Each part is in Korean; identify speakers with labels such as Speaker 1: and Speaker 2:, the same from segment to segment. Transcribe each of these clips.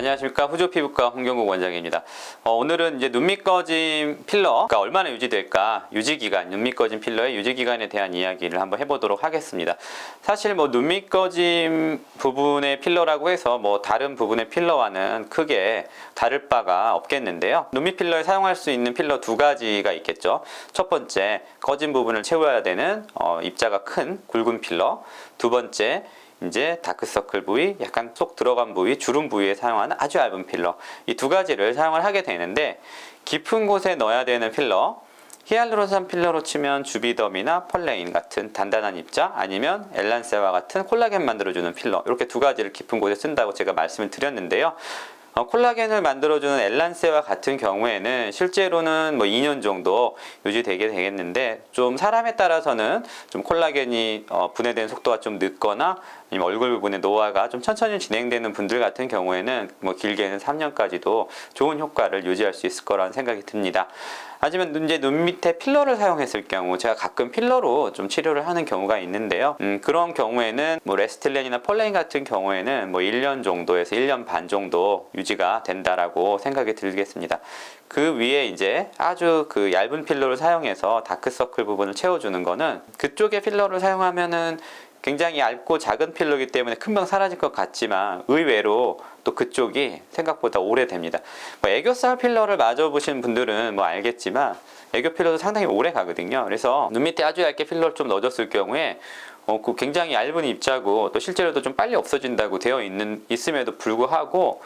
Speaker 1: 안녕하십니까. 후조피부과 홍경국 원장입니다. 오늘은 이제 눈밑 꺼짐 필러가 얼마나 유지될까, 유지기간, 눈밑 꺼짐 필러의 유지기간에 대한 이야기를 한번 해보도록 하겠습니다. 사실 뭐 눈밑 꺼짐 부분의 필러라고 해서 뭐 다른 부분의 필러와는 크게 다를 바가 없겠는데요. 눈밑 필러에 사용할 수 있는 필러 두 가지가 있겠죠. 첫 번째, 꺼진 부분을 채워야 되는 입자가 큰 굵은 필러. 두 번째, 이제 다크서클 부위, 약간 쏙 들어간 부위, 주름 부위에 사용하는 아주 얇은 필러, 이 두 가지를 사용을 하게 되는데, 깊은 곳에 넣어야 되는 필러, 히알루론산 필러로 치면 주비덤이나 펄레인 같은 단단한 입자, 아니면 엘란세와 같은 콜라겐 만들어주는 필러, 이렇게 두 가지를 깊은 곳에 쓴다고 제가 말씀을 드렸는데요. 콜라겐을 만들어주는 엘란세와 같은 경우에는 실제로는 뭐 2년 정도 유지되게 되겠는데, 좀 사람에 따라서는 좀 콜라겐이 분해되는 속도가 좀 늦거나 아니면 얼굴 부분의 노화가 좀 천천히 진행되는 분들 같은 경우에는 뭐 길게는 3년까지도 좋은 효과를 유지할 수 있을 거라는 생각이 듭니다. 하지만 이제 눈 밑에 필러를 사용했을 경우, 제가 가끔 필러로 좀 치료를 하는 경우가 있는데요. 그런 경우에는 뭐 레스틸렌이나 펄레인 같은 경우에는 뭐 1년 정도에서 1년 반 정도 유지가 된다라고 생각이 들겠습니다. 그 위에 이제 아주 그 얇은 필러를 사용해서 다크서클 부분을 채워주는 거는, 그쪽의 필러를 사용하면은 굉장히 얇고 작은 필러이기 때문에 금방 사라질 것 같지만 의외로 또 그쪽이 생각보다 오래됩니다. 뭐 애교살 필러를 맞아보신 분들은 뭐 알겠지만 애교 필러도 상당히 오래 가거든요. 그래서 눈 밑에 아주 얇게 필러를 좀 넣어줬을 경우에 그 굉장히 얇은 입자고 또 실제로도 좀 빨리 없어진다고 되어 있음에도 불구하고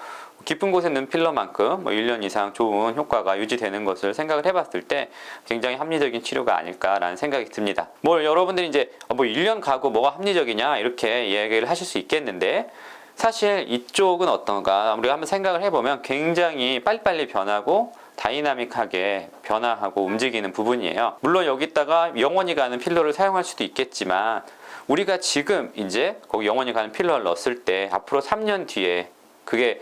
Speaker 1: 깊은 곳에 넣은 필러만큼 뭐 1년 이상 좋은 효과가 유지되는 것을 생각을 해봤을 때 굉장히 합리적인 치료가 아닐까라는 생각이 듭니다. 뭘 여러분들이 이제 뭐 1년 가고 뭐가 합리적이냐 이렇게 이야기를 하실 수 있겠는데, 사실 이쪽은 어떤가 우리가 한번 생각을 해보면 굉장히 빨리빨리 변하고 다이나믹하게 변화하고 움직이는 부분이에요. 물론 여기다가 영원히 가는 필러를 사용할 수도 있겠지만, 우리가 지금 이제 거기 영원히 가는 필러를 넣었을 때 앞으로 3년 뒤에 그게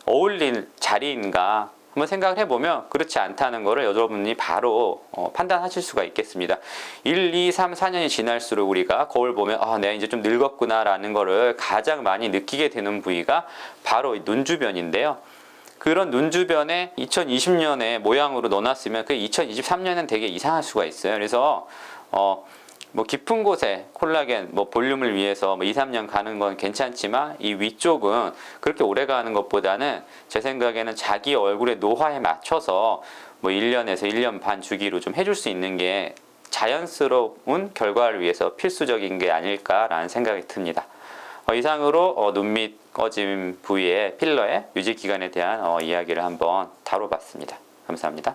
Speaker 1: 어울릴 자리인가 한번 생각을 해보면 그렇지 않다는 것을 여러분이 바로 판단하실 수가 있겠습니다. 1, 2, 3, 4년이 지날수록 우리가 거울 보면 내가 이제 좀 늙었구나 라는 것을 가장 많이 느끼게 되는 부위가 바로 눈 주변인데요. 그런 눈 주변에 2020년에 모양으로 넣어놨으면 그 2023년엔 되게 이상할 수가 있어요. 그래서 뭐 깊은 곳에 콜라겐 뭐 볼륨을 위해서 뭐 2, 3년 가는 건 괜찮지만, 이 위쪽은 그렇게 오래 가는 것보다는 제 생각에는 자기 얼굴의 노화에 맞춰서 뭐 1년에서 1년 반 주기로 좀 해줄 수 있는 게 자연스러운 결과를 위해서 필수적인 게 아닐까라는 생각이 듭니다. 이상으로 눈밑 꺼짐 부위의 필러의 유지 기간에 대한 이야기를 한번 다뤄봤습니다. 감사합니다.